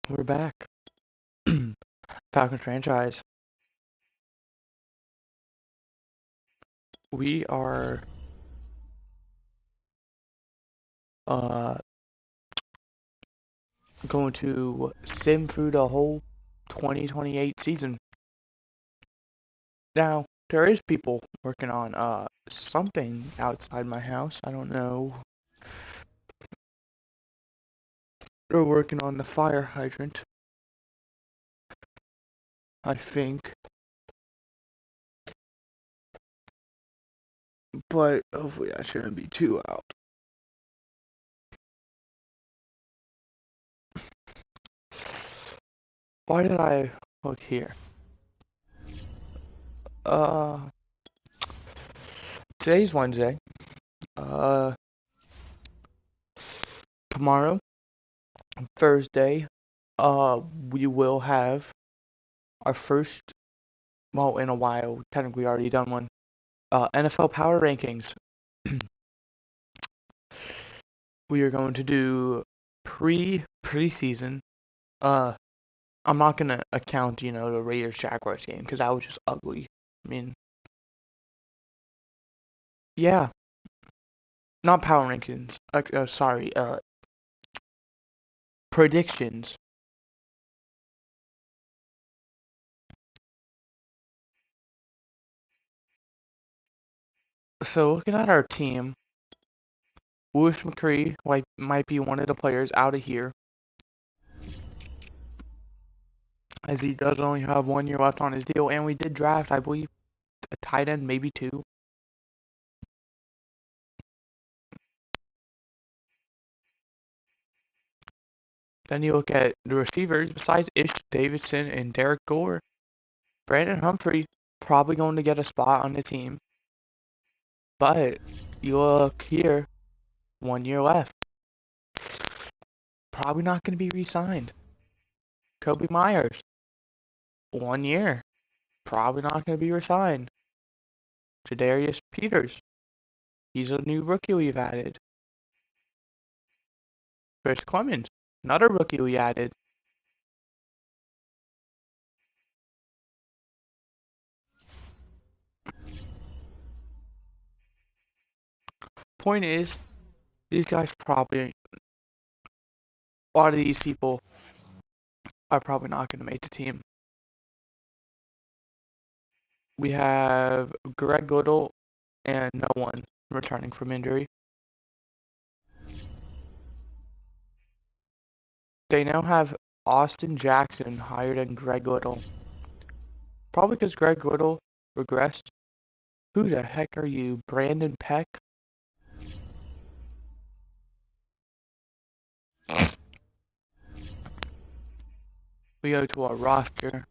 We're back. Falcons franchise. We are uh going to sim through the whole 2028 season. Now, there is people working on something outside my house. I don't know. They're working on the fire hydrant, I think. But hopefully that shouldn't be too out. Why did I look here? Uh, Today's Wednesday. Uh, Tomorrow, Thursday, we will have our first, well, in a while, technically already done one, NFL Power Rankings. We are going to do preseason. Uh, I'm not gonna account, the Raiders Jaguars game because that was just ugly. I mean, yeah, not power rankings. Sorry, predictions. So looking at our team, Lewis McCree might be one of the players out of here, as he does only have 1 year left on his deal, and we did draft, I believe, a tight end, maybe two. Then you look at the receivers, besides Ish Davidson and Derek Gore, Brandon Humphrey probably going to get a spot on the team. But you look here, 1 year left. Probably not going to be re-signed. Kobe Myers, 1 year. Probably not going to be re-signed. Jadarius Peters, he's a new rookie we've added. Chris Clemens, another rookie we added. Point is, these guys probably, a lot of these people are probably not going to make the team. We have Greg Goodell and no one returning from injury. They now have Austin Jackson hired and Greg Goodell. Probably because Greg Goodell regressed. Who the heck are you, Brandon Peck? We go to our roster.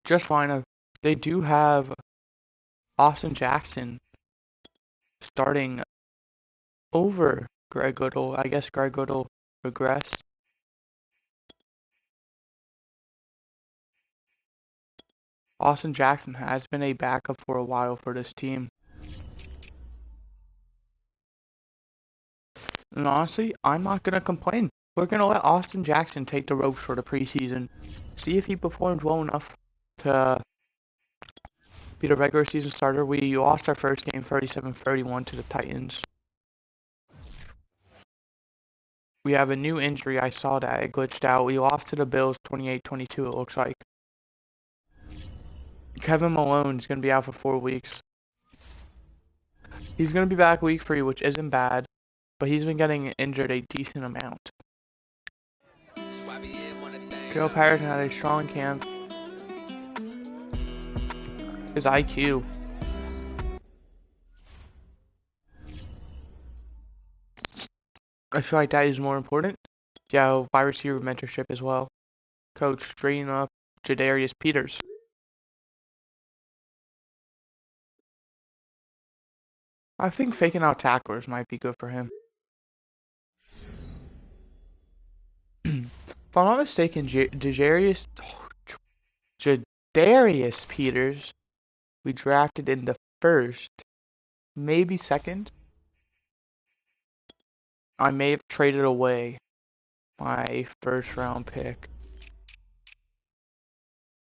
Just line up. They do have Austin Jackson starting over Greg Goodell. I guess Greg Goodell regressed. Austin Jackson has been a backup for a while for this team. And honestly, I'm not going to complain. We're going to let Austin Jackson take the ropes for the preseason. See if he performs well enough to be the regular season starter. We lost our first game 37-31 to the Titans. We have a new injury. I saw that. It glitched out. We lost to the Bills 28-22, it looks like. Kevin Malone is going to be out for 4 weeks. He's going to be back week 3, which isn't bad, but he's been getting injured a decent amount. Joe Patterson had a strong camp. His IQ. I feel like that is more important. Yeah, wide receiver mentorship as well. Coach straighten up Jadarius Peters. I think faking out tacklers might be good for him. If I'm not mistaken, Jadarius Peters, we drafted in the first, maybe second. I may have traded away my first round pick.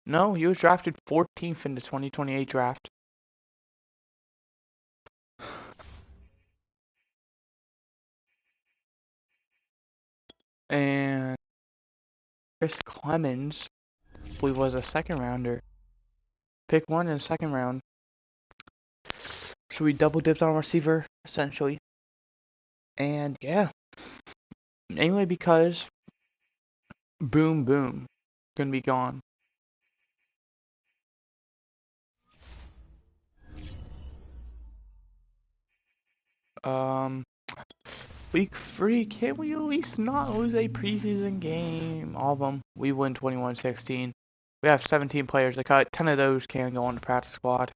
No, he was drafted 14th in the 2028 draft. And Chris Clemens, I believe, was a second rounder. Pick one in the second round. So we double dipped on receiver, essentially. And yeah, mainly because boom, boom, gonna be gone. Um, week 3, can we at least not lose a preseason game? All of them. We win 21-16. We have 17 players to cut. 10 of those can go on the practice squad.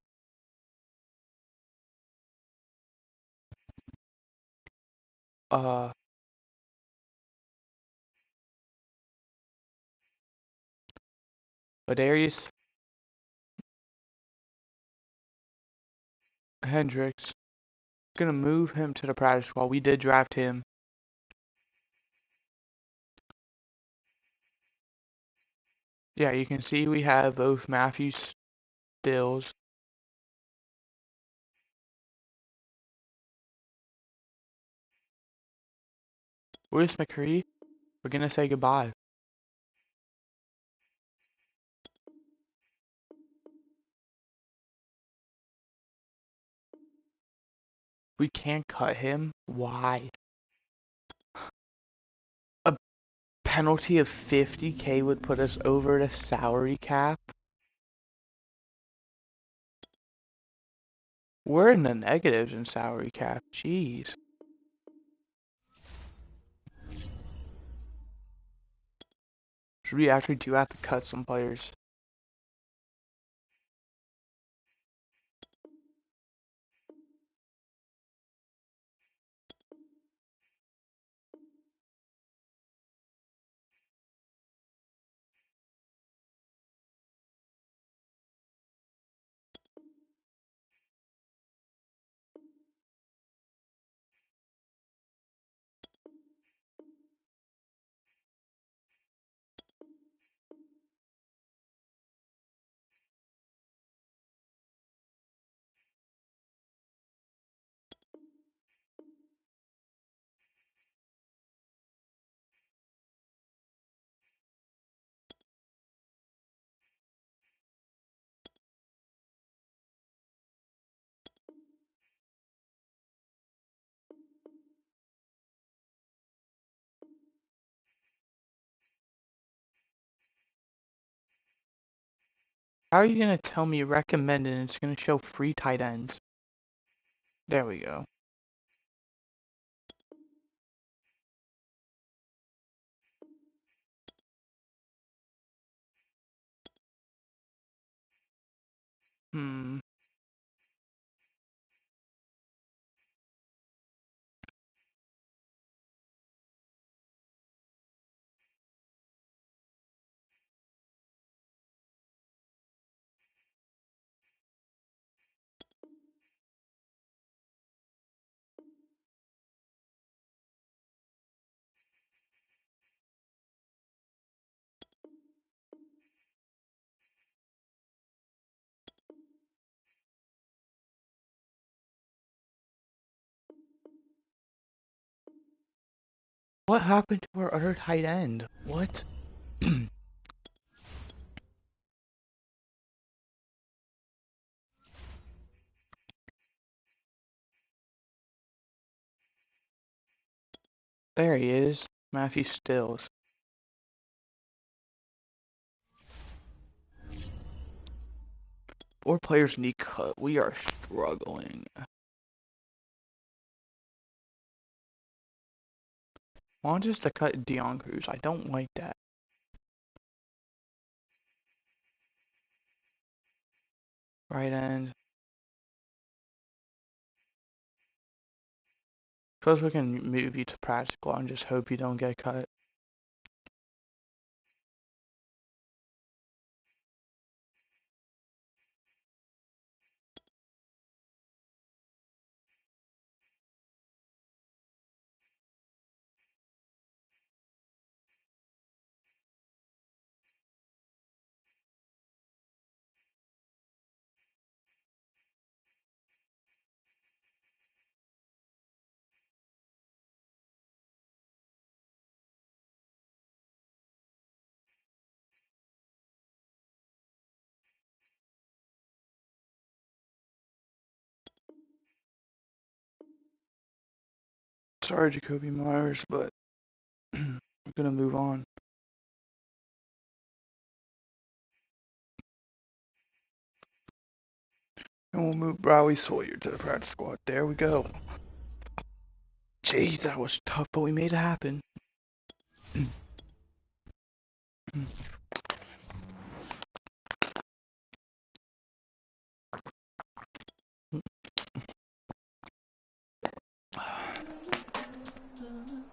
Ladarius Hendricks, gonna move him to the practice squad. We did draft him. Yeah, you can see we have both Matthew Stills. Where's McCree? We're gonna say goodbye. We can't cut him. Why? A penalty of 50K would put us over the salary cap. We're in the negatives in salary cap. Jeez. Should we actually do have to cut some players? How are you gonna tell me recommended and it's gonna show free tight ends? There we go. Hmm. What happened to our other tight end? What? There he is. Matthew Stills. Four players need cut. We are struggling. Want us to cut Dion Cruz? I don't like that. Right end. Suppose we can move you to practice squad and just hope you don't get cut. Sorry, Jacoby Myers, but we're gonna move on. And we'll move Bradley Sawyer to the practice squad. There we go. Jeez, that was tough, but we made it happen.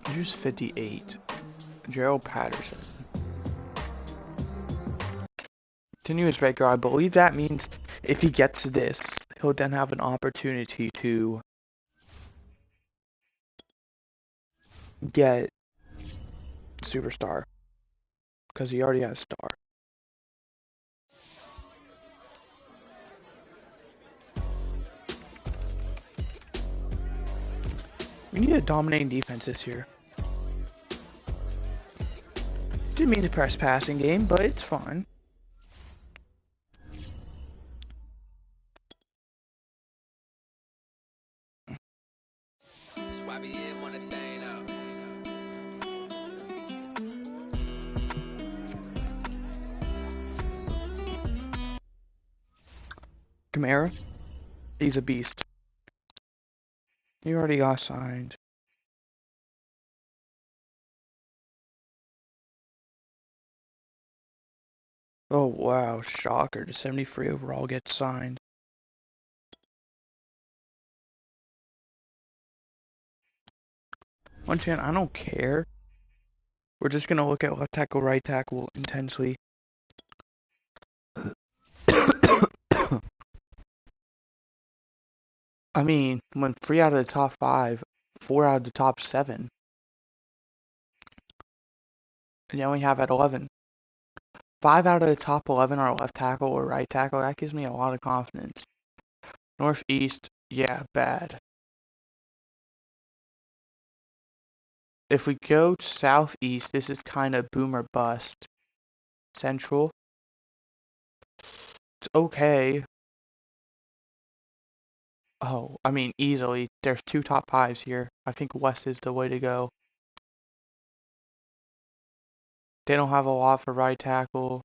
Here's 58. Gerald Patterson. Continuous breaker. I believe that means if he gets this, he'll then have an opportunity to get superstar. Because he already has star. We need a dominating defense this year. Didn't mean to press passing game, but it's fine. Kamara, he's a beast. He already got signed. Oh wow, shocker. The 73 overall gets signed. Once again, I don't care. We're just gonna look at left tackle, right tackle intensely. I mean, when 3 out of the top 5, 4 out of the top 7. And you only have at 11. 5 out of the top 11 are left tackle or right tackle. That gives me a lot of confidence. Northeast, yeah, bad. If we go southeast, this is kind of boom or bust. Central, it's okay. Oh, I mean, easily. There's 2 top 5s here. I think west is the way to go. They don't have a lot for right tackle.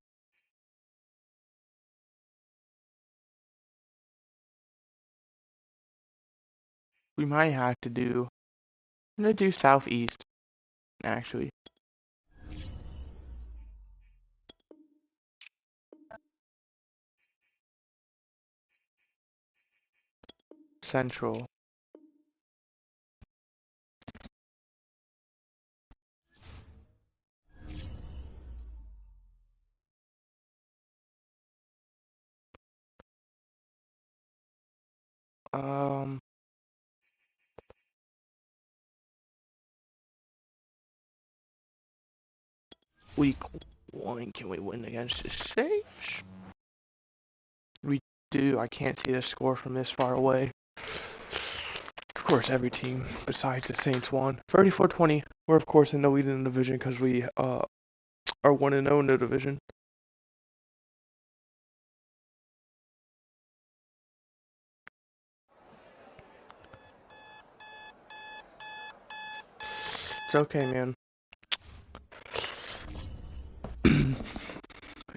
We might have to do... I'm gonna do southeast, actually. Central. Week 1, can we win against the Saints? We do. I can't see the score from this far away. Of course, every team besides the Saints won. 34-20. We're of course in the lead in the division because we are 1-0 in the division. It's okay, man.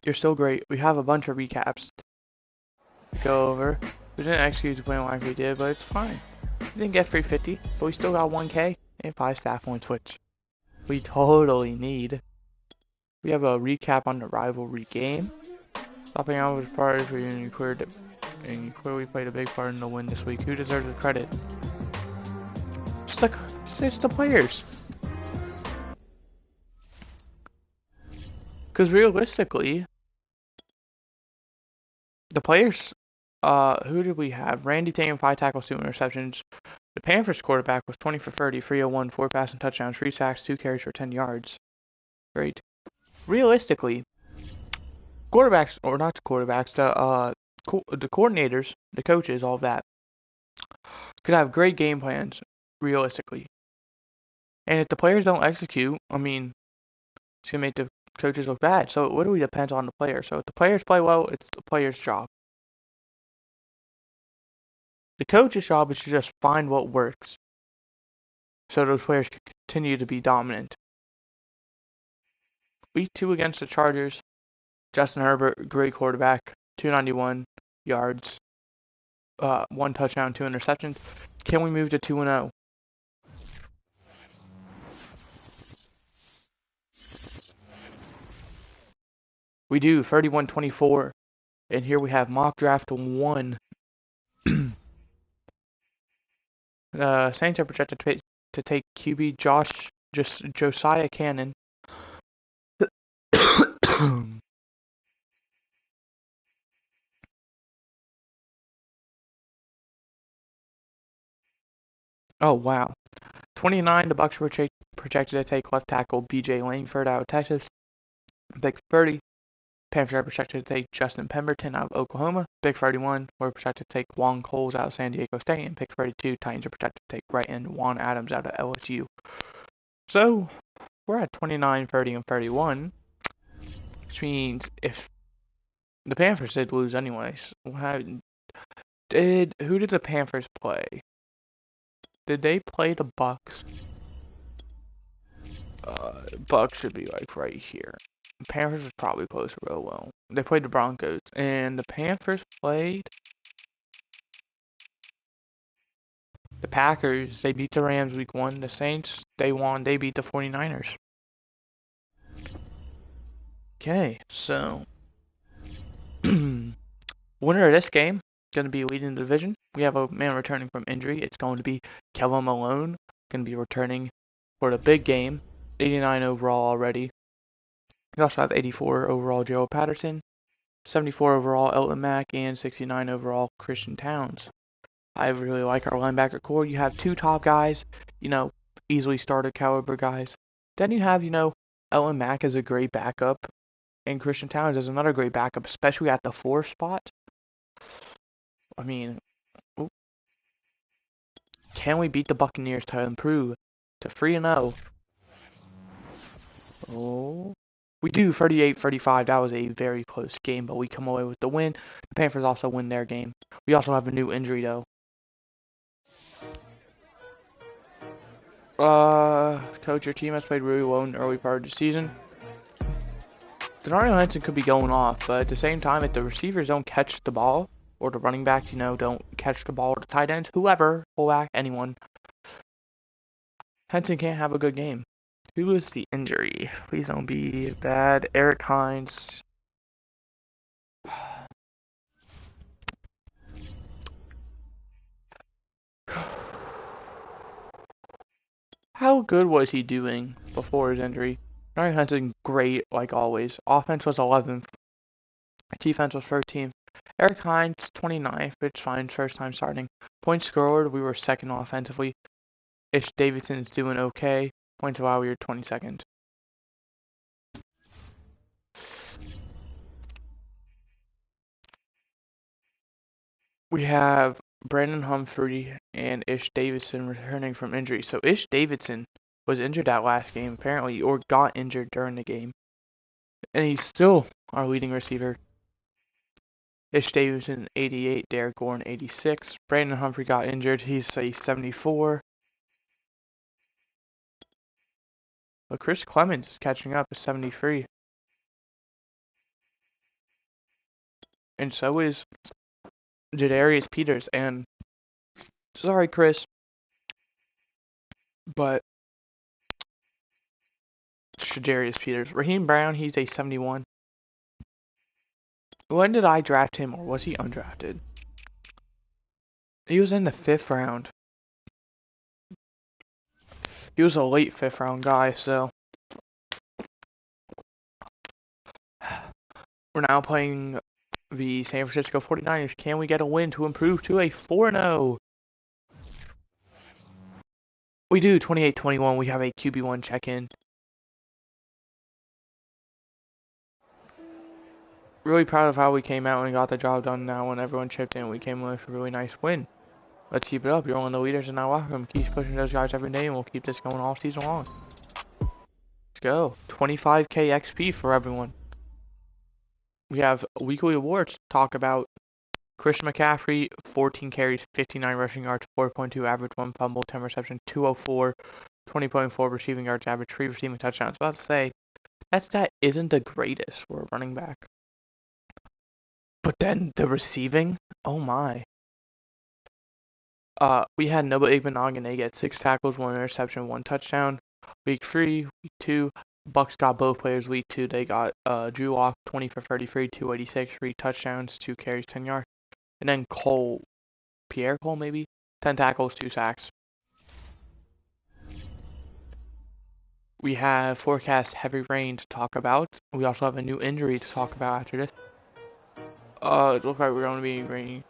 You're still great. We have a bunch of recaps to go over. We didn't execute the plan like we did, but it's fine. We didn't get 350, but we still got 1K and 5 staff points, which we totally need. We have a recap on the rivalry game. Stopping out with parties where you clearly played a big part in the win this week. Who deserves the credit? It's the players. Because realistically, the players, who did we have? Randy taking 5 tackles, 2 interceptions. The Panthers quarterback was 20 for 30, 301, 4 passing touchdowns, 3 sacks, 2 carries for 10 yards. Great. Realistically, quarterbacks, or not the quarterbacks, the coordinators, the coaches, all of that, could have great game plans, realistically. And if the players don't execute, I mean, it's going to make the coaches look bad. So it literally depends on the player. So if the players play well, it's the player's job. The coach's job is to just find what works. so those players continue to be dominant. Week 2 against the Chargers, Justin Herbert, great quarterback, 291 yards, 1 touchdown, 2 interceptions. Can we move to 2-0? We do, 31-24. And here we have mock draft 1. Saints are projected to take QB Josiah Cannon. Oh, wow. 29, the Bucs were projected to take left tackle BJ Langford out of Texas. Pick 30, Panthers are projected to take Justin Pemberton out of Oklahoma. Pick 31, we're projected to take Juan Coles out of San Diego State. And pick 32, Titans are projected to take right end Juan Adams out of LSU. So, we're at 29, 30, and 31. Which means if the Panthers did lose anyways, who did the Panthers play? Did they play the Bucs? Bucs should be like right here. The Panthers was probably closer real well. They played the Broncos, and the Panthers played the Packers. They beat the Rams week 1. The Saints, they won. They beat the 49ers. Okay, so winner of this game going to be leading the division. We have a man returning from injury. It's going to be Kevin Malone, going to be returning for the big game. 89 overall already. We also have 84 overall Joe Patterson, 74 overall Elton Mack, and 69 overall Christian Towns. I really like our linebacker core. You have 2 top guys, easily starter caliber guys. Then you have, Elton Mack as a great backup, and Christian Towns as another great backup, especially at the 4 spot. I mean, can we beat the Buccaneers to improve to 3-0? Oh, we do, 38-35. That was a very close game, but we come away with the win. The Panthers also win their game. We also have a new injury, though. Coach, your team has played really well in the early part of the season. Denario Henson could be going off, but at the same time, if the receivers don't catch the ball, or the running backs, don't catch the ball, or the tight ends, whoever, fullback, anyone, Henson can't have a good game. Who is the injury? Please don't be bad. Eric Hines. How good was he doing before his injury? Eric Henson, great, like always. Offense was 11th. Defense was 13th. Eric Hines, 29th, which is fine, first time starting. Points scored, we were second offensively. Ish Davidson's doing okay. Points allowed, we were 22nd. We have Brandon Humphrey and Ish Davidson returning from injury. So Ish Davidson was injured that last game, apparently, or got injured during the game. And he's still our leading receiver. Ish Davidson, 88. Derek Gordon, 86. Brandon Humphrey got injured. He's a 74. But Chris Clemens is catching up at 73. And so is Jadarius Peters. And sorry, Chris, but Jadarius Peters. Raheem Brown, he's a 71. When did I draft him, or was he undrafted? He was in the 5th round. He was a late 5th round guy, so. We're now playing the San Francisco 49ers. Can we get a win to improve to a 4-0? We do, 28-21. We have a QB1 check-in. Really proud of how we came out and got the job done now when everyone chipped in. We came away with a really nice win. Let's keep it up. You're one of the leaders and now welcome. Keep pushing those guys every day and we'll keep this going all season long. Let's go. 25k XP for everyone. We have weekly awards to talk about. Christian McCaffrey, 14 carries, 59 rushing yards, 4.2 average, 1 fumble, 10 reception, 204, 20.4 receiving yards average, 3 receiving touchdowns. I was about to say, that stat isn't the greatest for a running back. But then the receiving, oh my. We had Noah Igbenogany get 6 tackles, 1 interception, 1 touchdown. Week 3, week 2, Bucks got both players. Week 2, they got Drew Lock, 20 for 33, 286, 3 touchdowns, 2 carries, 10 yards. And then Pierre Cole maybe, 10 tackles, 2 sacks. We have forecast heavy rain to talk about. We also have a new injury to talk about after this. It looks like we're going to be raining.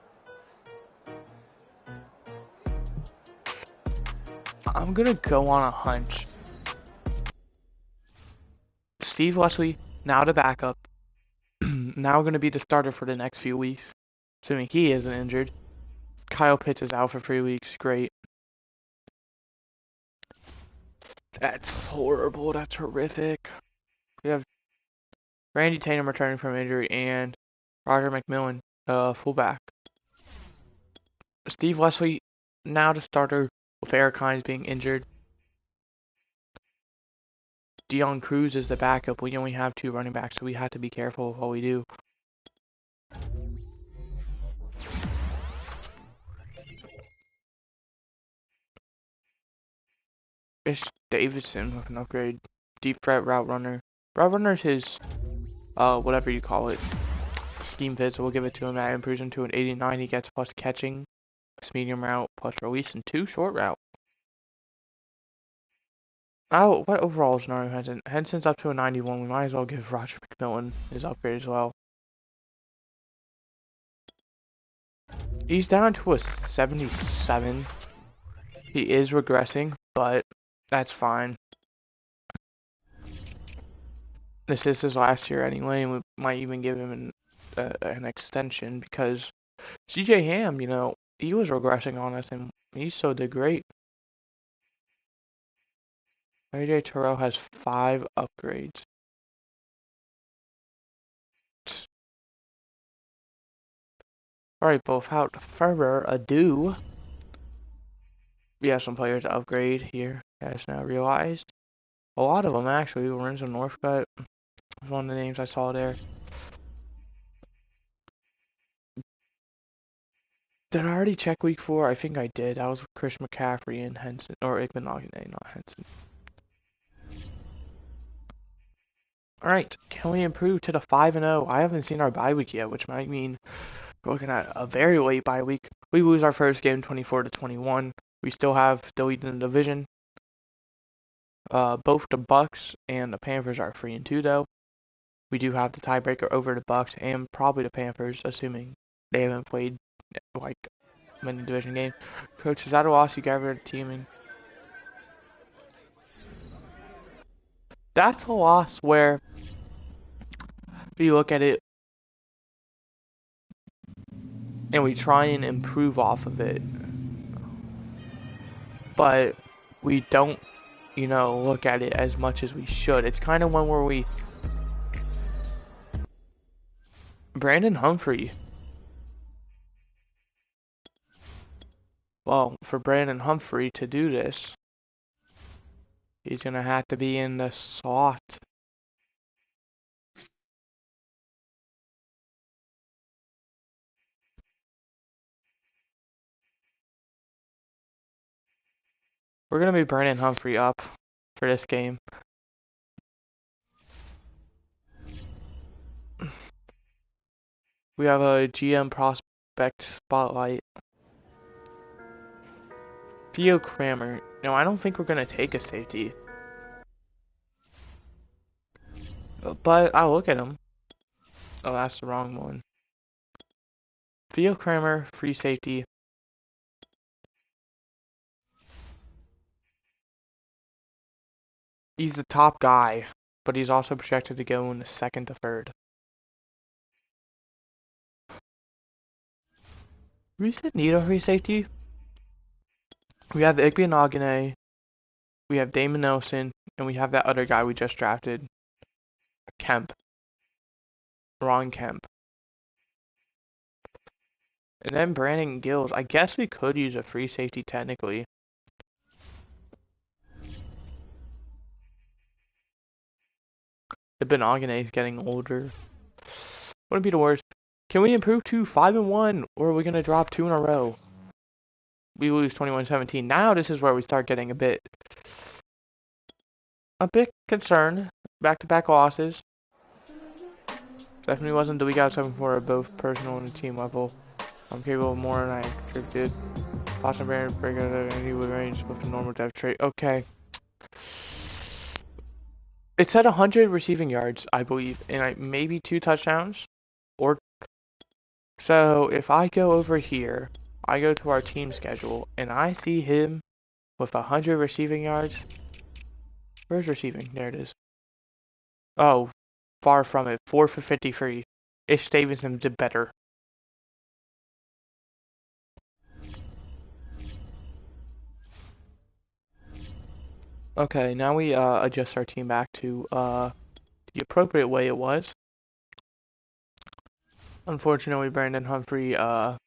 I'm going to go on a hunch. Steve Leslie, now the backup, now going to be the starter for the next few weeks, assuming he isn't injured. Kyle Pitts is out for 3 weeks. Great. That's horrible. That's horrific. We have Randy Tatum returning from injury and Roger McMillan, fullback. Steve Leslie, now the starter, with Eric Hines being injured. Deion Cruz is the backup. We only have 2 running backs, so we have to be careful with what we do. It's Davidson with an upgrade. Deep threat route runner. Route runner is his, whatever you call it, scheme fit, so we'll give it to him. That improves him to an 89. He gets plus catching, plus medium route, plus release, and 2 short route. Oh, what overall is Naru Henson? Henson's up to a 91. We might as well give Roger McMillan his upgrade as well. He's down to a 77. He is regressing, but that's fine. This is his last year anyway, and we might even give him an extension because CJ Ham, you know, he was regressing on us, and he still did great. AJ Terrell has 5 upgrades. Alright, but without further ado, we have some players to upgrade here, as now realized. A lot of them, actually. Lorenzo Northcutt was one of the names I saw there. Did I already check week 4? I think I did. That was with Chris McCaffrey and Henson, or Igbenogany, not Henson. Alright, can we improve to the 5-0? I haven't seen our bye week yet, which might mean we're looking at a very late bye week. We lose our first game 24-21. We still have the lead in the division. Both the Bucks and the Panthers are 3-2 though. We do have the tiebreaker over the Bucks and probably the Panthers, assuming they haven't played like many division games. Coach, is that a loss you gathered the team in? That's a loss where we look at it and we try and improve off of it, but we don't, you know, look at it as much as we should. It's kind of one where we... Brandon Humphrey. Well, for Brandon Humphrey to do this, he's going to have to be in the slot. We're going to be Brandon Humphrey up for this game. We have a GM prospect spotlight. Theo Kramer. No, I don't think we're going to take a safety. But I'll look at him. Oh, that's the wrong one. Theo Kramer, free safety. He's the top guy, but he's also projected to go in the 2nd to 3rd. We said need a free safety. We have Igbenogany, we have Damon Nelson, and we have that other guy we just drafted, Kemp. Ron Kemp. And then Brandon Gills. I guess we could use a free safety technically. The Benogany is getting older. Wouldn't be the worst. Can we improve to 5-1, or are we gonna drop 2 in a row? We lose 21-17. Now this is where we start getting a bit concerned. Back-to-back losses. Definitely wasn't the week out 7-4 at both personal and team level. I'm capable of more than I expected. Boston Baron break out of any range with the normal depth trait. Okay. It said 100 receiving yards, I believe, and maybe 2 touchdowns. Or so if I go over here, I go to our team schedule, and I see him with 100 receiving yards. Where's receiving? There it is. Oh, far from it. 4 for 53. Ish Stevenson did better. Okay, now we adjust our team back to the appropriate way it was. Unfortunately, Brandon Humphrey, you're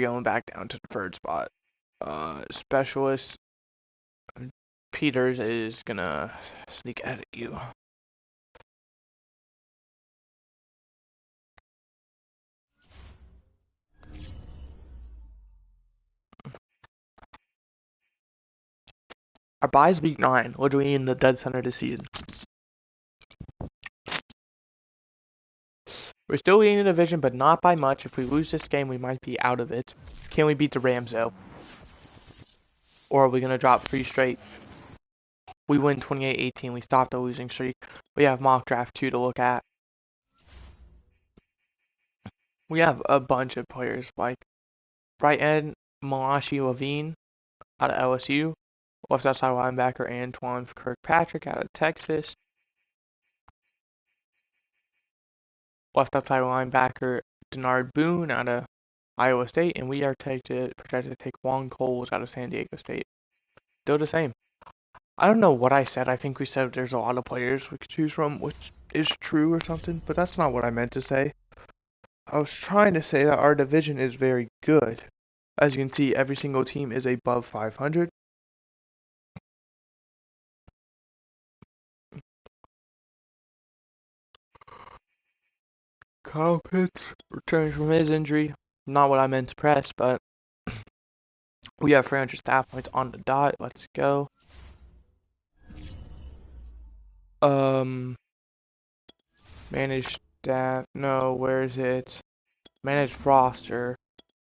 going back down to the third spot. Specialist Peters is gonna sneak at you. Our bye's week 9, literally in the dead center of the season. We're still leading the division, but not by much. If we lose this game, we might be out of it. Can we beat the Rams, though? Or are we going to drop 3 straight? We win 28-18. We stopped the losing streak. We have mock draft 2 to look at. We have a bunch of players, like right end, Malachi Levine out of LSU. Left outside linebacker, Antoine Kirkpatrick out of Texas. Left outside linebacker, Denard Boone out of Iowa State. And we are projected to take Juan Coles out of San Diego State. Still the same. I don't know what I said. I think we said there's a lot of players we could choose from, which is true or something, but that's not what I meant to say. I was trying to say that our division is very good. As you can see, every single team is above 500. Kyle Pitts returns from his injury. Not what I meant to press, but we have 300 staff points on the dot. Let's go. Manage staff. No, where is it? Manage roster.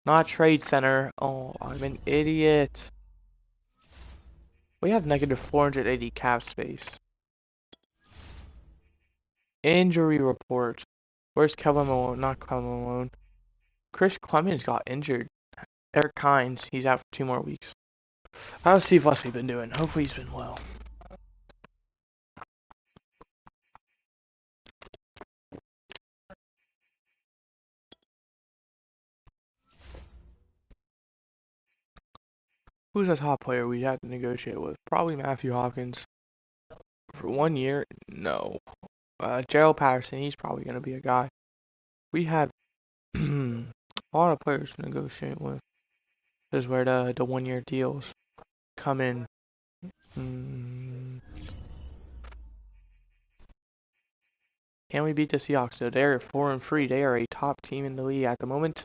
Not trade center. Oh, I'm an idiot. We have negative 480 cap space. Injury report. Where's Kevin Malone? Not Kevin Malone. Chris Clemens got injured. Eric Hines, he's out for 2 more weeks. How's Steve Leslie been doing? Hopefully he's been well. Who's the top player we have to negotiate with? Probably Matthew Hopkins. For 1 year? No. Gerald Patterson, he's probably going to be a guy. We have a lot of players to negotiate with. This is where the 1-year deals come in. Can we beat the Seahawks though? They're 4-3. They are a top team in the league at the moment.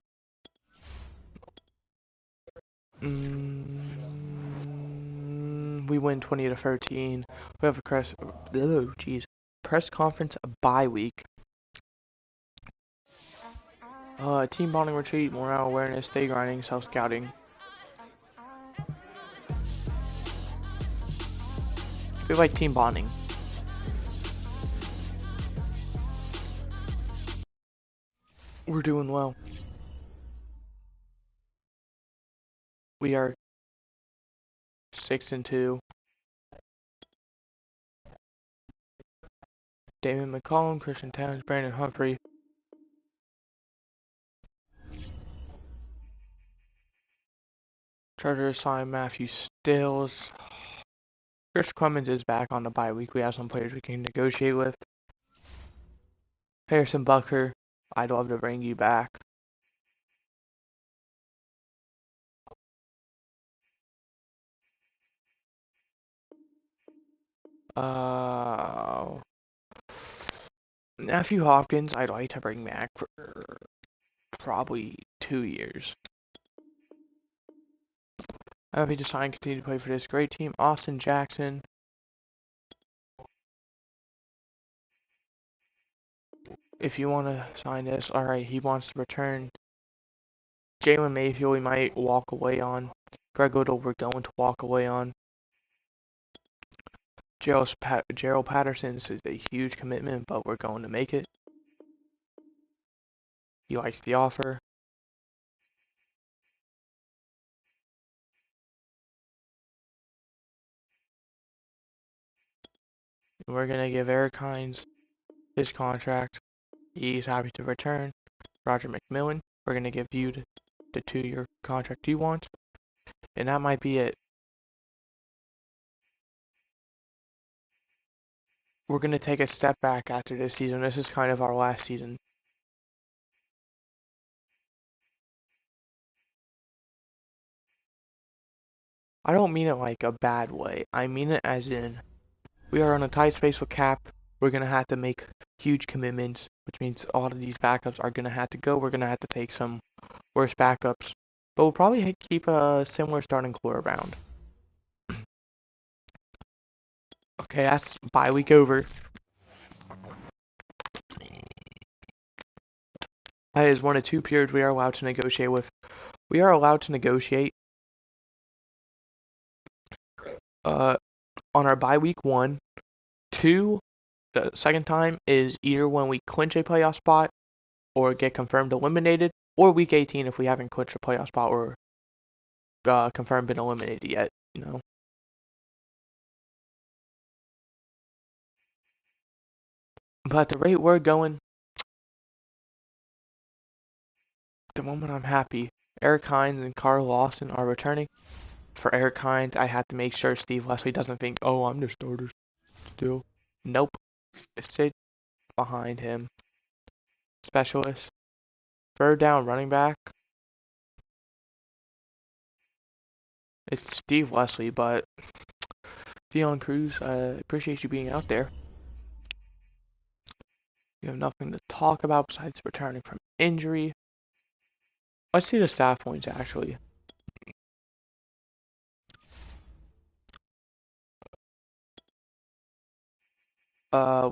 We win 20-13. We have a press conference bye week. Team bonding retreat, morale awareness, stay grinding, self scouting. We like team bonding. We're doing well. We are 6-2. Damon McCollum, Christian Towns, Brandon Humphrey. Chargers sign Matthew Stills. Chris Clemens is back on the bye week. We have some players we can negotiate with. Harrison Bucker, I'd love to bring you back. Matthew Hopkins, I'd like to bring back for probably 2 years. I'm happy to sign and continue to play for this great team. Austin Jackson. If you want to sign this, alright, he wants to return. Jalen Mayfield, we might walk away on. Greg Little, we're going to walk away on. Gerald Patterson, this is a huge commitment, but we're going to make it. He likes the offer. We're going to give Eric Hines his contract. He's happy to return. Roger McMillan, we're going to give you the 2-year contract you want. And that might be it. We're going to take a step back after this season. This is kind of our last season. I don't mean it like a bad way. I mean it as in, we are on a tight space with cap. We're going to have to make huge commitments, which means a lot of these backups are going to have to go. We're going to have to take some worse backups. But we'll probably keep a similar starting core around. Okay, that's bye week over. That is one of 2 periods we are allowed to negotiate with. We are allowed to negotiate on our bye week 1. 2, the second time is either when we clinch a playoff spot or get confirmed eliminated, or week 18 if we haven't clinched a playoff spot or confirmed been eliminated yet, you know. But at the rate we're going, at the moment I'm happy. Eric Hines and Carl Lawson are returning. For Eric Hines, I have to make sure Steve Leslie doesn't think, oh, I'm the starter still. Nope. Sit behind him. Specialist. Third down running back. It's Steve Leslie, but Dion Cruz, I appreciate you being out there. You have nothing to talk about besides returning from injury. Let's see the staff points, actually.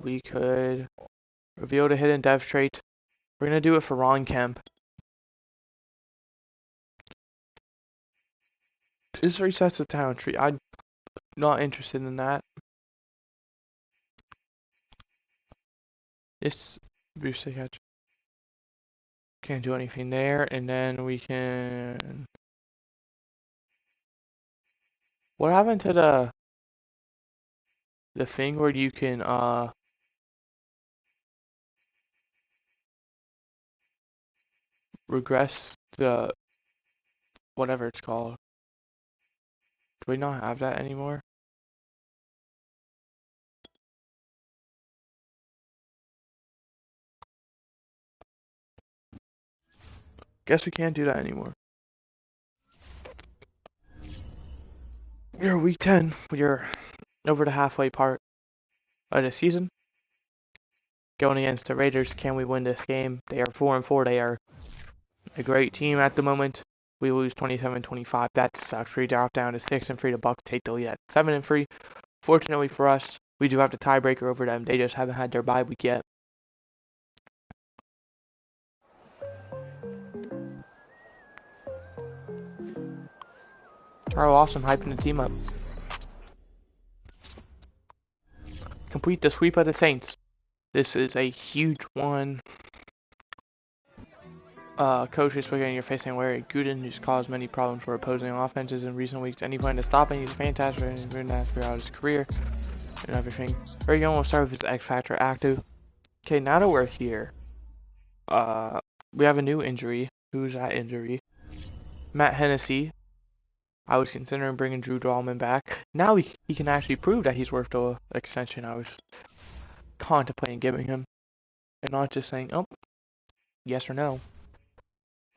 We could reveal the hidden dev trait. We're going to do it for Ron Kemp. This resets the talent tree. I'm not interested in that. This boost the catch. Can't do anything there, and then we can. What happened to the thing where you can regress the whatever it's called? Do we not have that anymore? Guess we can't do that anymore. We're week 10. We're over the halfway part of the season. Going against the Raiders, can we win this game? They are 4-4. They are a great team at the moment. We lose 27-25. That sucks. We drop down to 6-3. The Bucs take the lead at 7-3. Fortunately for us, we do have the tiebreaker over them. They just haven't had their bye week yet. Carl Lawson hyping the team up. Complete the sweep of the Saints. This is a huge one. Coaches forgetting you're facing Larry Gooden, who's caused many problems for opposing offenses in recent weeks. Any plan to stop him? He's fantastic and doing that throughout his career and everything. Very young will start with his X Factor active. Okay, now that we're here, we have a new injury. Who's that injury? Matt Hennessy. I was considering bringing Drew Dahlman back. Now he can actually prove that he's worth the extension I was contemplating giving him. and not just saying, oh, yes or no.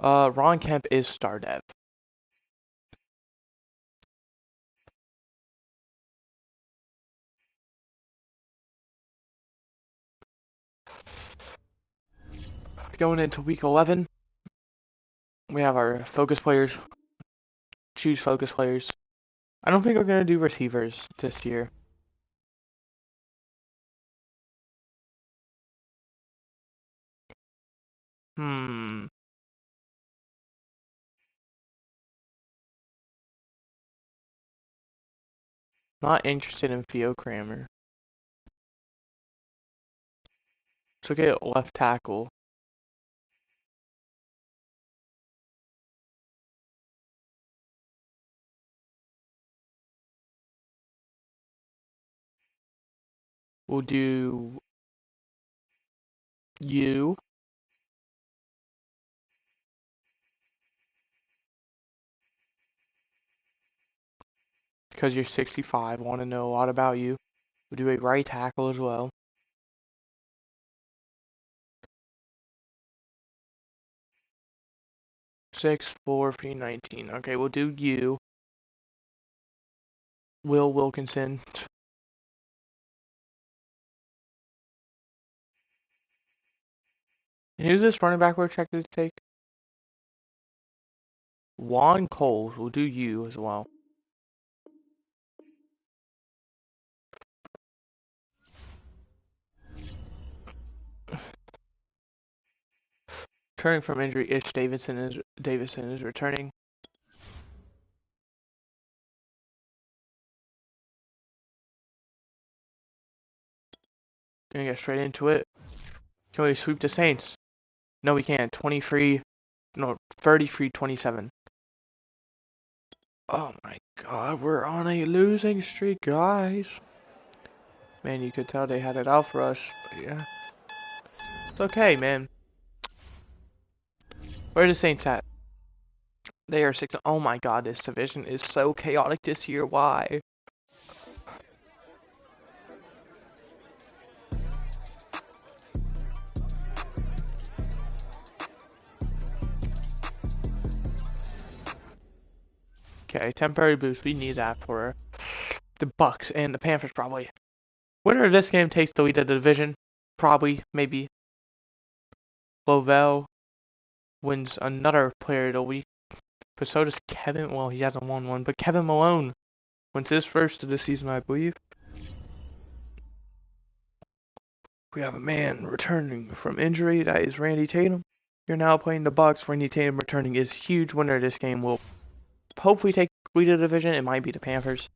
Ron Kemp is star dev. Going into week 11, we have our focus players. Choose focus players. I don't think we're going to do receivers this year. Not interested in Theo Kramer. So get left tackle. We'll do you. Because you're 65, want to know a lot about you. We'll do a right tackle as well. Six, 4, 19. Okay, we'll do you. Will Wilkinson. And who's this running back we're expected to take? Juan Coles. We'll do you as well. Returning from injury, Davison is returning. Gonna get straight into it. Can we sweep the Saints? No, we can't. 33-27. Oh my god, we're on a losing streak, guys. Man, you could tell they had it out for us. But yeah. It's okay, man. Where are the Saints at? They are 6. Oh my god, this division is so chaotic this year. Why? Okay, temporary boost. We need that for the Bucks and the Panthers, probably. Winner of this game takes the lead of the division. Probably, maybe. Lovell wins another player of the week. But so does Kevin. Well, he hasn't won one, but Kevin Malone wins his first of the season, I believe. We have a man returning from injury. That is Randy Tatum. You're now playing the Bucks. Randy Tatum returning is huge. Winner of this game will hopefully take the lead of the division. It might be the Panthers.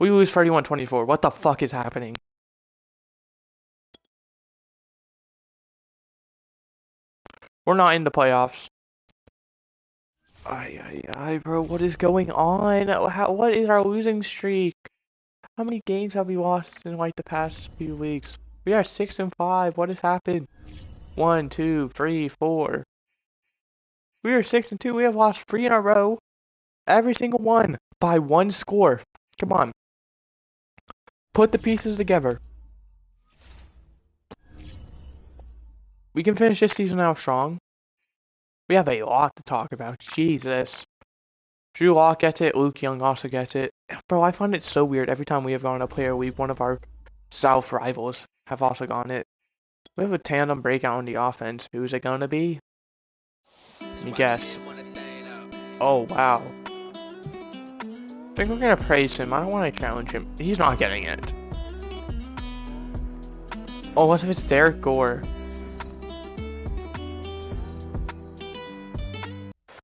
We lose 31-24. What the fuck is happening? We're not in the playoffs. Bro, what is going on? What is our losing streak? How many games have we lost in like the past few weeks? We are 6-5. What has happened? 1, 2, 3, 4. We are 6-2. We have lost 3 in a row. Every single one by 1 score. Come on. Put the pieces together. We can finish this season out strong. We have a lot to talk about. Jesus. Drew Lock gets it. Luke Young also gets it. Bro, I find it so weird. Every time we have gone to player week, one of our South rivals have also gone it. We have a tandem breakout on the offense. Who's it gonna be? Let me guess. Oh, wow. I think we're gonna praise him. I don't want to challenge him. He's not getting it. Oh, what if it's Derek Gore?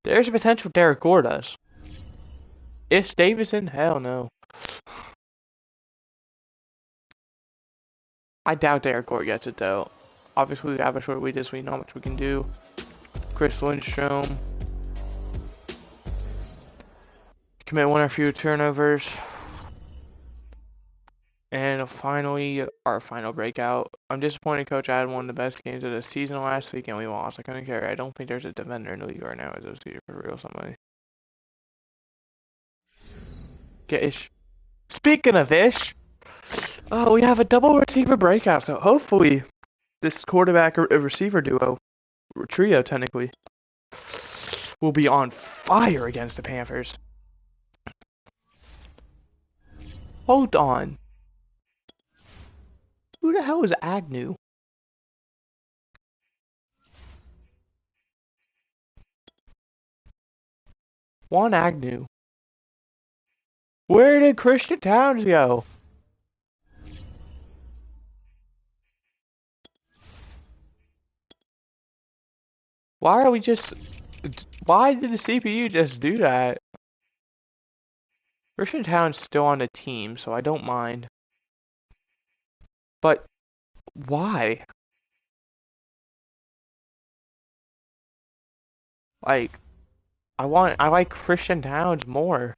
There's a potential Derek Gore does. It's Davison? Hell no. I doubt Derek Gore gets it though. Obviously we have a short week this week, not much we can do. Chris Lindstrom. Commit 1 or few turnovers. And finally, our final breakout. I'm disappointed Coach had one of the best games of the season last week and we lost. I couldn't care. I don't think there's a defender in the league right now as a leader for real somebody. Get Ish. Speaking of Ish, oh, we have a double receiver breakout, so hopefully this quarterback receiver duo, trio technically, will be on fire against the Panthers. Hold on. Who the hell is Agnew? Juan Agnew. Where did Christian Towns go? Why are we just... Why did the CPU just do that? Christian Towns still on the team, so I don't mind. But why? Like, I like Christian Towns more.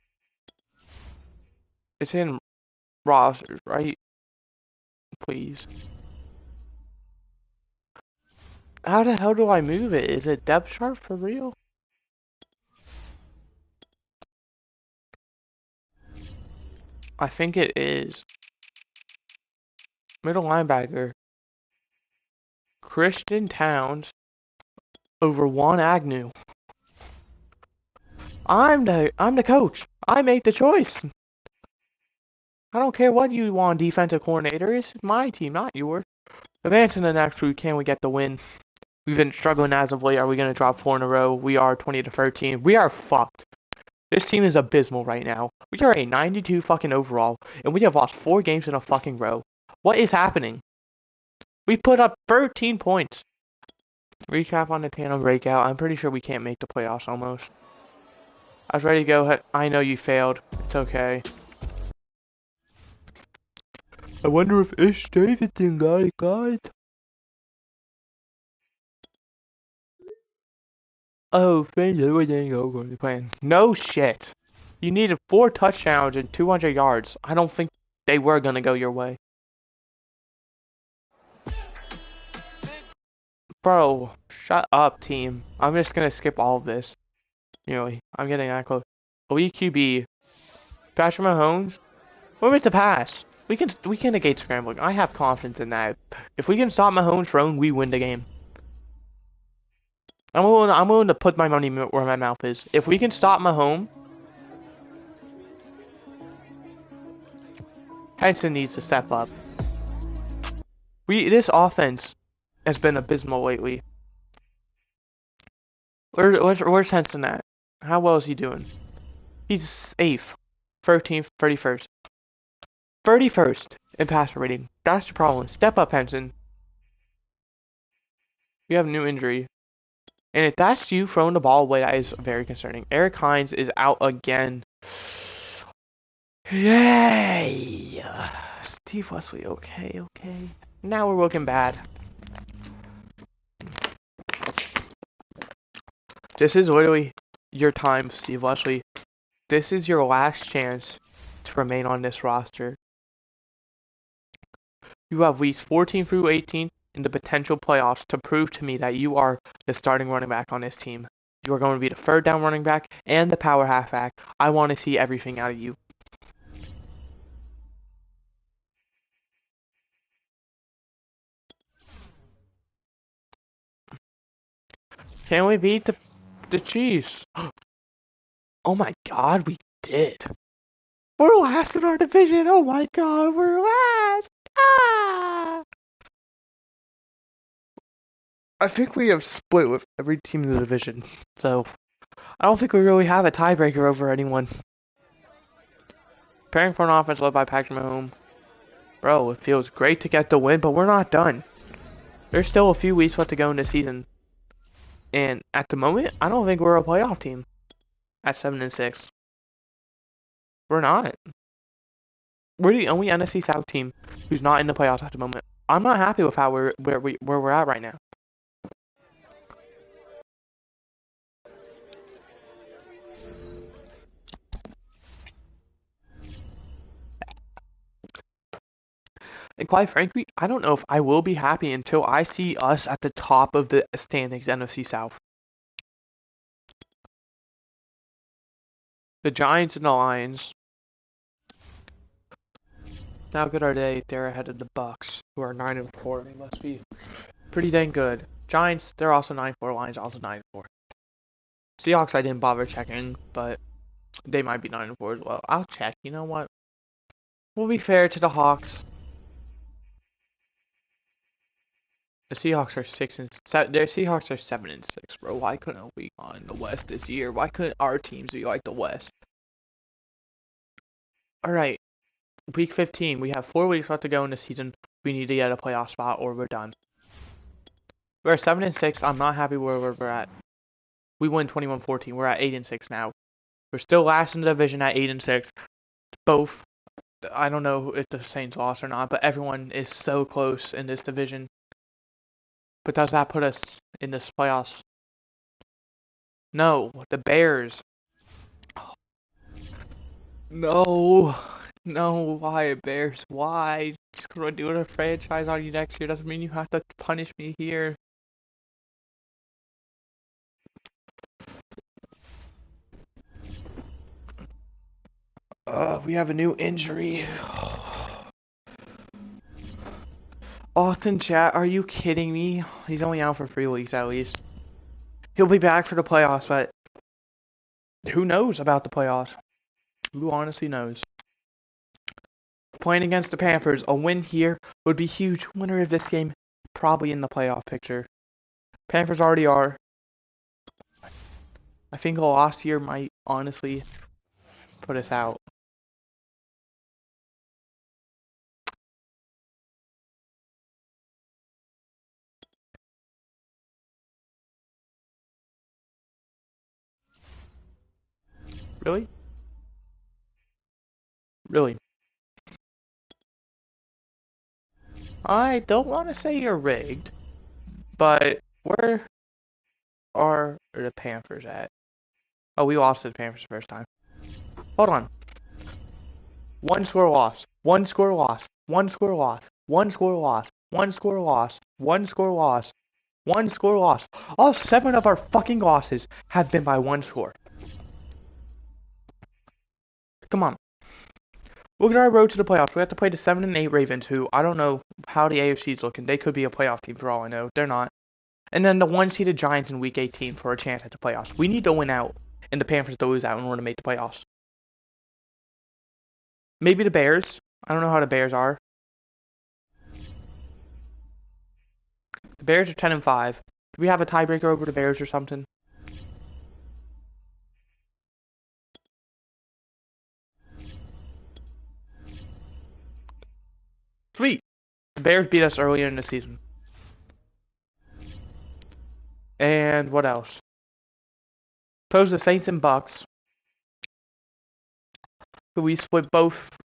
It's in rosters, right? Please. How the hell do I move it? Is it depth chart for real? I think it is. Middle linebacker. Christian Towns over Juan Agnew. I'm the coach. I make the choice. I don't care what you want, defensive coordinator. It's my team, not yours. Advancing the next week, can we get the win? We've been struggling as of late. Are we going to drop 4 in a row? We are 20-13. We are fucked. This team is abysmal right now. We are a 92 fucking overall, and we have lost 4 games in a fucking row. What is happening? We put up 13 points. Recap on the Tandem breakout. I'm pretty sure we can't make the playoffs almost. I was ready to go. I know you failed. It's okay. I wonder if Ish Davidson got it, guys. Oh, thank you. Everything over the plan. No shit. You needed 4 touchdowns and 200 yards. I don't think they were gonna go your way. Bro, shut up, team. I'm just gonna skip all of this. Anyway, I'm getting that close. Elite QB. Patrick Mahomes. We're with the pass. We can negate scrambling. I have confidence in that. If we can stop Mahomes throwing, we win the game. I'm willing to put my money where my mouth is. If we can stop Mahomes, Henson needs to step up. This offense has been abysmal lately. Where's Henson at? How well is he doing? He's 8th, 13th, 31st. 31st in passer rating. That's the problem. Step up, Henson. You have a new injury. And if that's you throwing the ball away, that is very concerning. Eric Hines is out again. Yay! Steve Wesley, okay. Now we're looking bad. This is literally your time, Steve Wesley. This is your last chance to remain on this roster. You have weeks 14 through 18 in the potential playoffs to prove to me that you are the starting running back on this team. You are going to be the third down running back and the power halfback. I want to see everything out of you. Can we beat the Chiefs? Oh my god, we did. We're last in our division. Oh my god, we're last. Ah! I think we have split with every team in the division. So, I don't think we really have a tiebreaker over anyone. Preparing for an offense led by Patrick Mahomes. Bro, it feels great to get the win, but we're not done. There's still a few weeks left to go in the season. And at the moment, I don't think we're a playoff team at 7-6. We're not. We're the only NFC South team who's not in the playoffs at the moment. I'm not happy with how where we're at right now. And quite frankly, I don't know if I will be happy until I see us at the top of the standings NFC South. The Giants and the Lions. How good are they? They're ahead of the Bucks, who are 9-4. They must be pretty dang good. Giants, they're also 9-4. Lions also 9-4. Seahawks, I didn't bother checking, but they might be 9-4 as well. I'll check. You know what? We'll be fair to the Hawks. The Seahawks are 6-7. Their Seahawks are 7-6, bro. Why couldn't we on the West this year? Why couldn't our teams be like the West? All right, week 15. We have 4 weeks left to go in the season. We need to get a playoff spot, or we're done. We're 7-6. I'm not happy where we're at. We won 21-14. We're at 8-6 now. We're still last in the division at 8-6. Both. I don't know if the Saints lost or not, but everyone is so close in this division. But does that put us in this playoffs? No, the Bears. No, no, why Bears? Why? Just gonna do a franchise on you next year doesn't mean you have to punish me here. We have a new injury. Austin Chat, are you kidding me? He's only out for 3 weeks at least. He'll be back for the playoffs, but who knows about the playoffs? Who honestly knows? Playing against the Panthers, a win here would be huge. Winner of this game, probably in the playoff picture. Panthers already are. I think a loss here might honestly put us out. Really? Really? I don't want to say you're rigged, but where are the Panthers at? Oh, we lost to the Panthers the first time. Hold on. 1 score loss. 1 score loss. 1 score loss. 1 score loss. 1 score loss. 1 score loss. 1 score loss. All 7 of our fucking losses have been by 1 score. Come on. Look at our road to the playoffs. We have to play the 7-8 Ravens, who I don't know how the AFC's looking. They could be a playoff team for all I know. They're not. And then the 1-seeded Giants in Week 18 for a chance at the playoffs. We need to win out, and the Panthers to lose out in order to make the playoffs. Maybe the Bears. I don't know how the Bears are. The Bears are 10-5. Do we have a tiebreaker over the Bears or something? Sweet. The Bears beat us earlier in the season. And what else? Suppose the Saints and Bucks. We split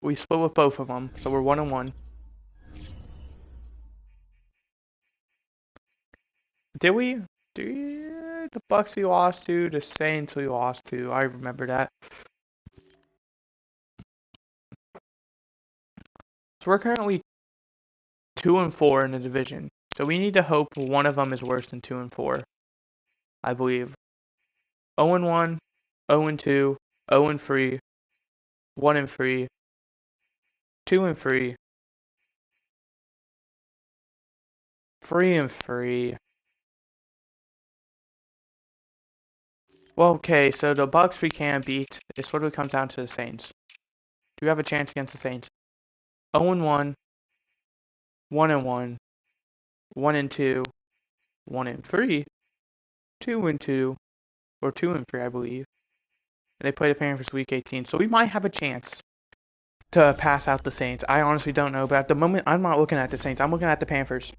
with both of them, so we're 1-1. Did we? The Bucks we lost to, the Saints we lost to. I remember that. So we're currently 2-4 in the division. So we need to hope one of them is worse than 2-4. I believe. 0-1, 0-2, 0-3, 1-3, 2-3, 3-3. Well, okay, so the Bucks we can beat. It sort of comes down to the Saints. Do we have a chance against the Saints? 0-1, 1-1, 1-2, 1-3, 2-2, or 2-3, I believe. And they play the Panthers Week 18, so we might have a chance to pass out the Saints. I honestly don't know, but at the moment, I'm not looking at the Saints. I'm looking at the Panthers.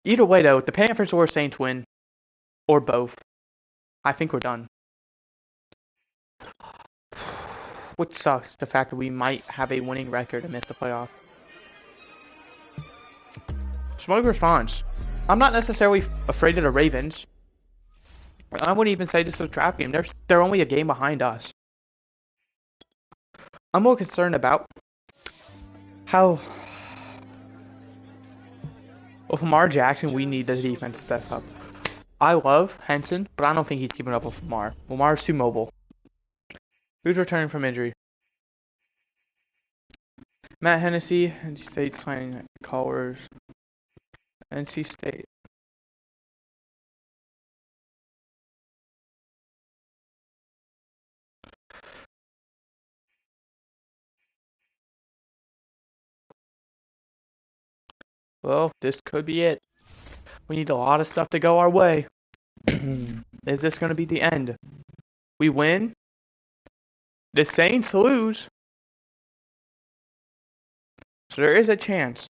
Either way, though, if the Panthers or Saints win, or both, I think we're done. Which sucks, the fact that we might have a winning record and miss the playoff. Smug response. I'm not necessarily afraid of the Ravens. I wouldn't even say this is a trap game. They're only a game behind us. I'm more concerned about how... With Lamar Jackson, we need the defense to step up. I love Henson, but I don't think he's keeping up with Lamar. Lamar's too mobile. Who's returning from injury? Matt Hennessy, NC State signing callers. NC State. Well, this could be it. We need a lot of stuff to go our way. Is this going to be the end? We win? The Saints lose? So there is a chance.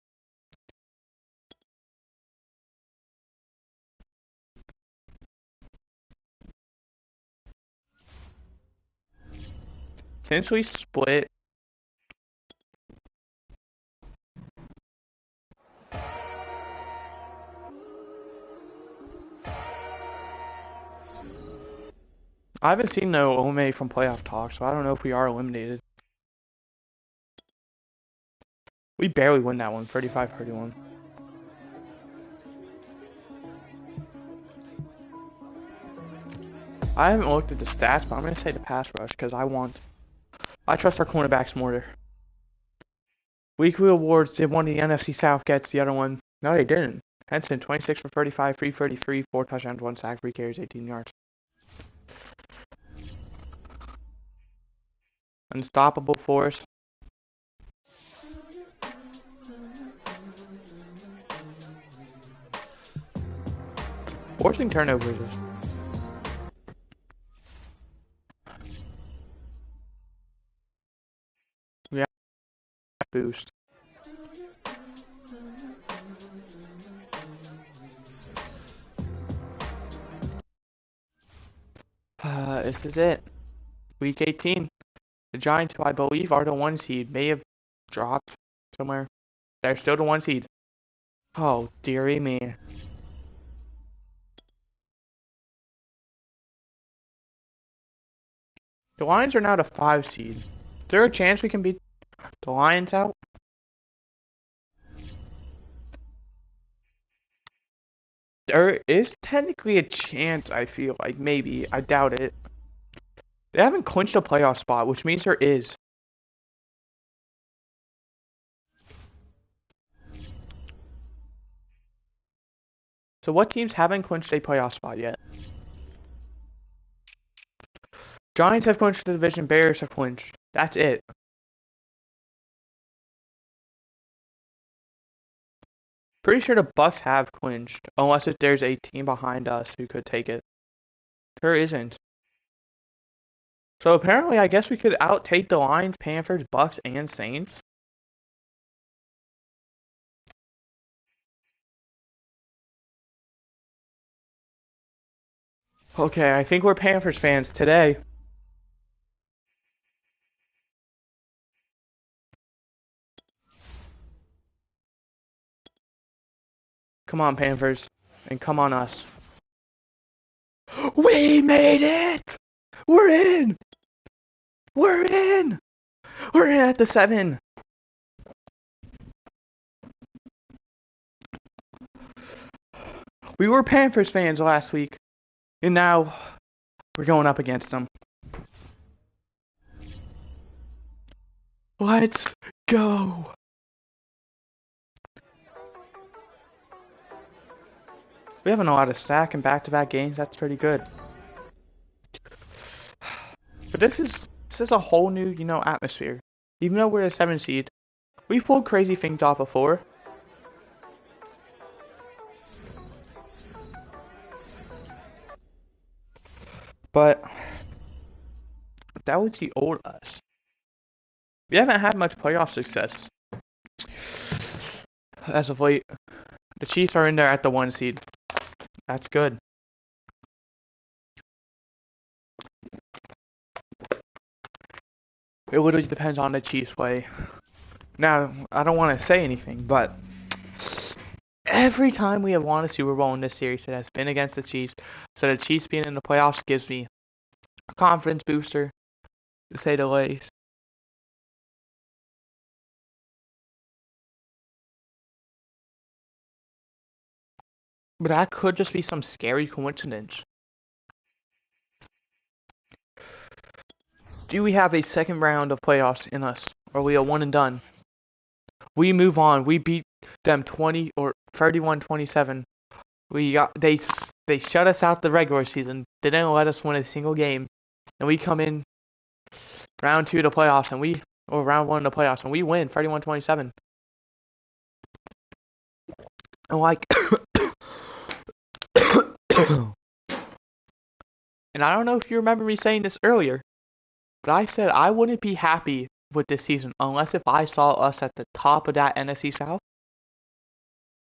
Since we split, I haven't seen no eliminate from playoff talk, so I don't know if we are eliminated. We barely win that one, 35-31. I haven't looked at the stats, but I'm going to say the pass rush because I trust our cornerbacks more. Weekly awards, they won the NFC South, gets the other one. No, they didn't. Henson, 26 for 35, 333, 4 touchdowns, 1 sack, 3 carries, 18 yards. Unstoppable force. Forcing turnovers is boost. This is it. Week 18. The Giants, who I believe are the 1 seed, may have dropped somewhere. They're still the 1 seed. Oh, dearie me. The Lions are now the 5 seed. Is there a chance we can beat the Lions out? There is technically a chance, I feel like. Maybe. I doubt it. They haven't clinched a playoff spot, which means there is. So what teams haven't clinched a playoff spot yet? Giants have clinched the division. Bears have clinched. That's it. Pretty sure the Bucks have clinched, unless if there's a team behind us who could take it. There isn't. So apparently, I guess we could outtake the Lions, Panthers, Bucks, and Saints. Okay, I think we're Panthers fans today. Come on, Panthers. And come on us. We made it! We're in! We're in! We're in at the 7. We were Panthers fans last week. And now we're going up against them. Let's go! We haven't a lot of stack in back-to-back games. That's pretty good. But this is a whole new, atmosphere. Even though we're a 7 seed, we pulled crazy things off before. But that was the old us. We haven't had much playoff success as of late. The Chiefs are in there at the 1 seed. That's good. It literally depends on the Chiefs' way. Now, I don't want to say anything, but every time we have won a Super Bowl in this series, it has been against the Chiefs. So the Chiefs being in the playoffs gives me a confidence booster, to say the least. But that could just be some scary coincidence. Do we have a second round of playoffs in us? Or are we a one and done? We move on. We beat them 20 or 31-27. They shut us out the regular season. They didn't let us win a single game, and we come in round 2 of the playoffs or round 1 of the playoffs and we win 31-27. And like and I don't know if you remember me saying this earlier, but I said I wouldn't be happy with this season unless if I saw us at the top of that NFC South.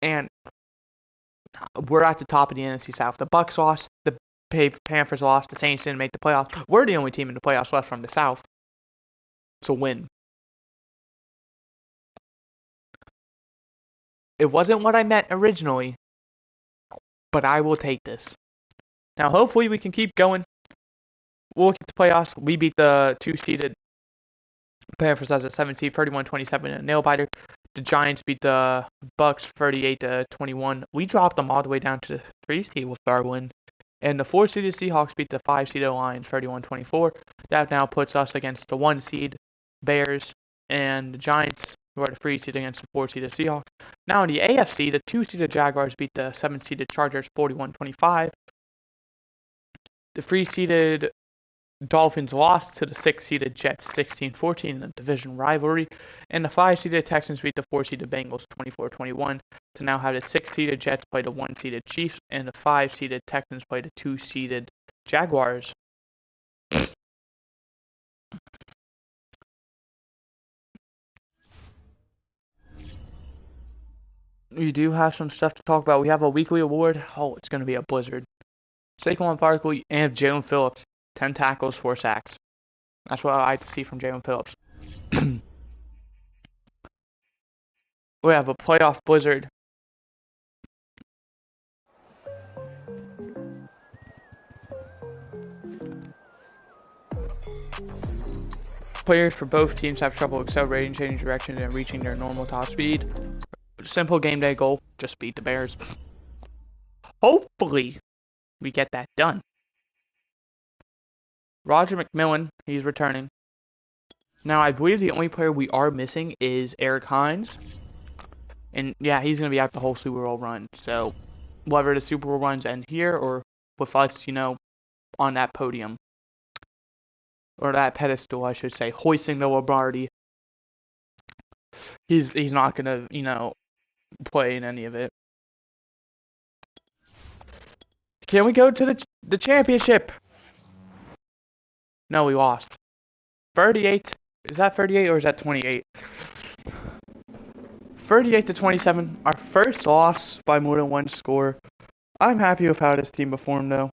And we're at the top of the NFC South. The Bucks lost, the Panthers lost, the Saints didn't make the playoffs. We're the only team in the playoffs left from the South. It's a win. It wasn't what I meant originally, but I will take this. Now, hopefully we can keep going. We'll look at the playoffs. We beat the 2-seeded Panthers as a 7 seed, 31-27 in a nail biter. The Giants beat the Bucks 38-21. We dropped them all the way down to the 3 seed with our win. And the 4-seeded Seahawks beat the 5-seeded Lions 31-24. That now puts us against the 1 seed Bears and the Giants, who are the 3 seed against the 4-seeded Seahawks. Now in the AFC, the 2-seeded Jaguars beat the 7-seeded Chargers 41-25. The 3-seeded Dolphins lost to the 6-seeded Jets 16-14 in the division rivalry, and the 5-seeded Texans beat the 4-seeded Bengals 24-21 to now have the 6-seeded Jets play the 1-seeded Chiefs, and the 5-seeded Texans play the 2-seeded Jaguars. We do have some stuff to talk about. We have a weekly award. Oh, it's going to be a blizzard. Saquon Barkley and Jalen Phillips, 10 tackles, 4 sacks. That's what I like to see from Jalen Phillips. We have a playoff blizzard. Players for both teams have trouble accelerating, changing direction, and reaching their normal top speed. Simple game day goal, just beat the Bears. Hopefully, we get that done. Roger McMillan, he's returning. Now, I believe the only player we are missing is Eric Hines. And yeah, he's going to be out the whole Super Bowl run. So, whether the Super Bowl runs end here or with us, on that podium. Or that pedestal, I should say, hoisting the Lombardi. He's not going to, play in any of it. Can we go to the championship? No, we lost. 38. Is that 38 or is that 28? 38-27. Our first loss by more than one score. I'm happy with how this team performed, though.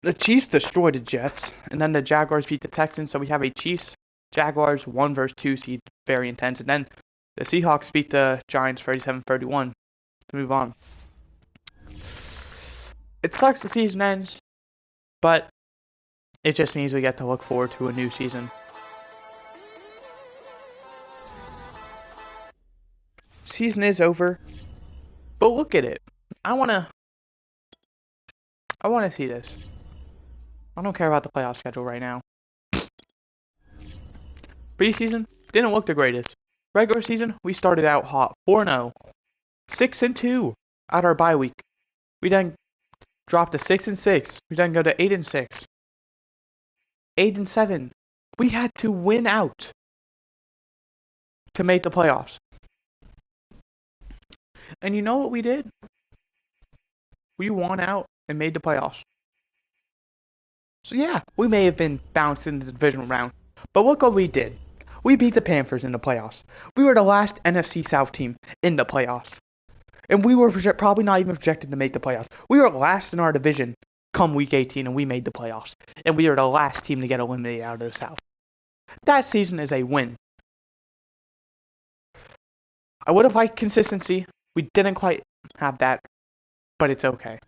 The Chiefs destroyed the Jets, and then the Jaguars beat the Texans, so we have a Chiefs-Jaguars 1 versus 2 seed, very intense. And then the Seahawks beat the Giants 37-31 to move on. It sucks the season ends, but it just means we get to look forward to a new season. Season is over, but look at it. I wanna see this. I don't care about the playoff schedule right now. Preseason didn't look the greatest. Regular season, we started out hot, 4-0, 6-2 at our bye week. We then dropped to 6-6. We then go to 8-6, 8-7. We had to win out to make the playoffs. And you know what we did? We won out and made the playoffs. So yeah, we may have been bounced in the divisional round, but look what we did. We beat the Panthers in the playoffs. We were the last NFC South team in the playoffs. And we were probably not even projected to make the playoffs. We were last in our division come week 18 and we made the playoffs. And we were the last team to get eliminated out of the South. That season is a win. I would have liked consistency. We didn't quite have that, but it's okay.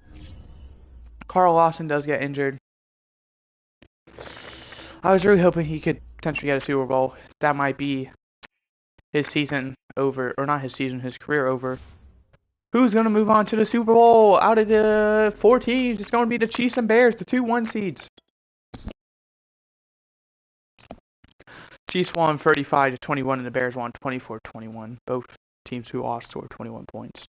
Carl Lawson does get injured. I was really hoping he could potentially get a Super Bowl. That might be his season over, or not his season, his career over. Who's going to move on to the Super Bowl? Out of the 4 teams, it's going to be the Chiefs and Bears, the 2 1 seeds. Chiefs won 35-21 and the Bears won 24-21. Both teams who all scored 21 points.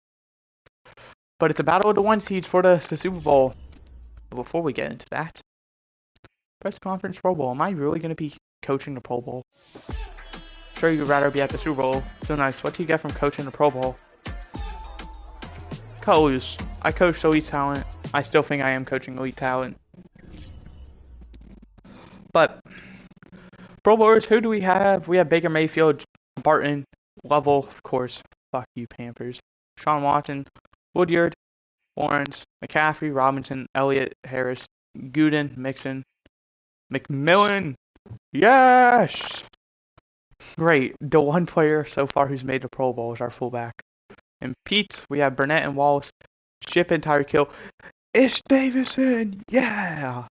But it's a battle of the 1 seeds for the Super Bowl. But before we get into that, press conference Pro Bowl. Am I really going to be coaching the Pro Bowl? Sure, you'd rather be at the Super Bowl. So nice. What do you get from coaching the Pro Bowl? Cut loose. I coached elite talent. I still think I am coaching elite talent. But Pro Bowlers, who do we have? We have Baker Mayfield, Barton, Lovell, of course. Fuck you, Panthers. Sean Watson, Woodyard, Lawrence, McCaffrey, Robinson, Elliott, Harris, Gooden, Mixon, McMillan. Yes! Great. The one player so far who's made the Pro Bowl is our fullback. And Pete, we have Burnett and Wallace, Ship and Tyreek Hill. It's Davison! Yeah!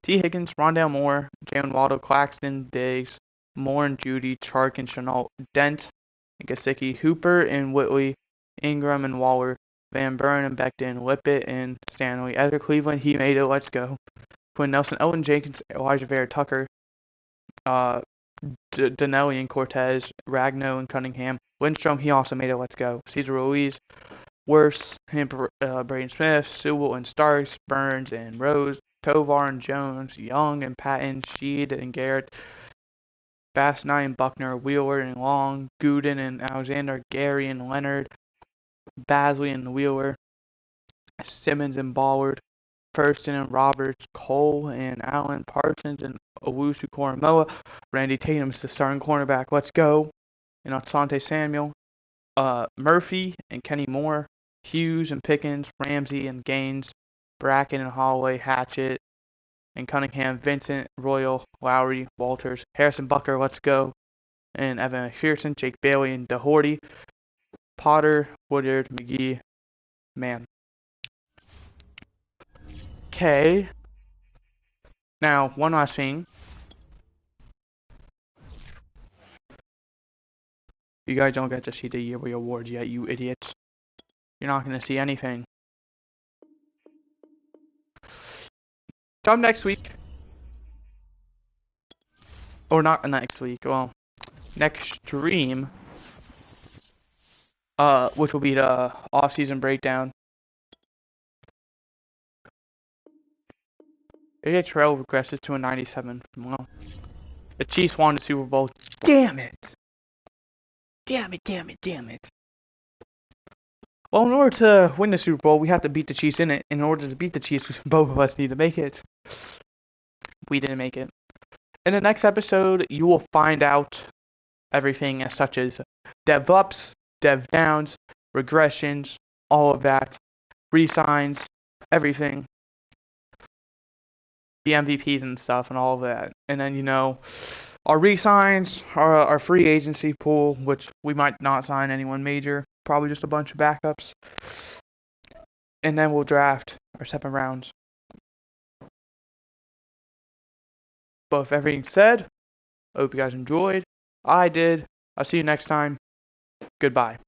T. Higgins, Rondale Moore, Jalen Waddle, Claxton, Diggs, Moore and Judy, Chark and Chenault, Dent and Gesicki, Hooper and Whitley, Ingram and Waller, Van Buren and Becton, Lippett and Stanley, Ezra Cleveland, he made it, let's go. Quinn Nelson, Elton Jenkins, Elijah Vera Tucker, Donnelly and Cortez, Ragnow and Cunningham, Lindstrom, he also made it, let's go. Cesar Ruiz, Worse, Braden Smith, Sewell and Starks, Burns and Rose, Tovar and Jones, Young and Patton, Sheed and Garrett, Bass-Knight and Buckner, Wheeler and Long, Gooden and Alexander, Gary and Leonard, Basley and Wheeler, Simmons and Ballard, Thurston and Roberts, Cole and Allen, Parsons and Owusu Koromoa, Randy Tatum's the starting cornerback, let's go, and Asante Samuel, Murphy and Kenny Moore, Hughes and Pickens, Ramsey and Gaines, Bracken and Holloway, Hatchett and Cunningham, Vincent, Royal, Lowry, Walters, Harrison Bucker, let's go, and Evan McPherson, Jake Bailey and Doherty, Potter, Woodyard, McGee, man. Okay. Now, one last thing. You guys don't get to see the yearly awards yet, you idiots. You're not going to see anything. Come next week. Or not next week, well, next stream. Which will be the off-season breakdown. AJ Terrell regresses to a 97. Well, the Chiefs won the Super Bowl. Damn it! Damn it. Well, in order to win the Super Bowl, we have to beat the Chiefs in it. In order to beat the Chiefs, both of us need to make it. We didn't make it. In the next episode, you will find out everything as such as dev ups, dev downs, regressions, all of that, resigns, everything. The MVPs and stuff and all of that. And then, our re-signs, our free agency pool, which we might not sign anyone major, probably just a bunch of backups. And then we'll draft our 7 rounds. But with everything said, I hope you guys enjoyed. I did. I'll see you next time. Goodbye.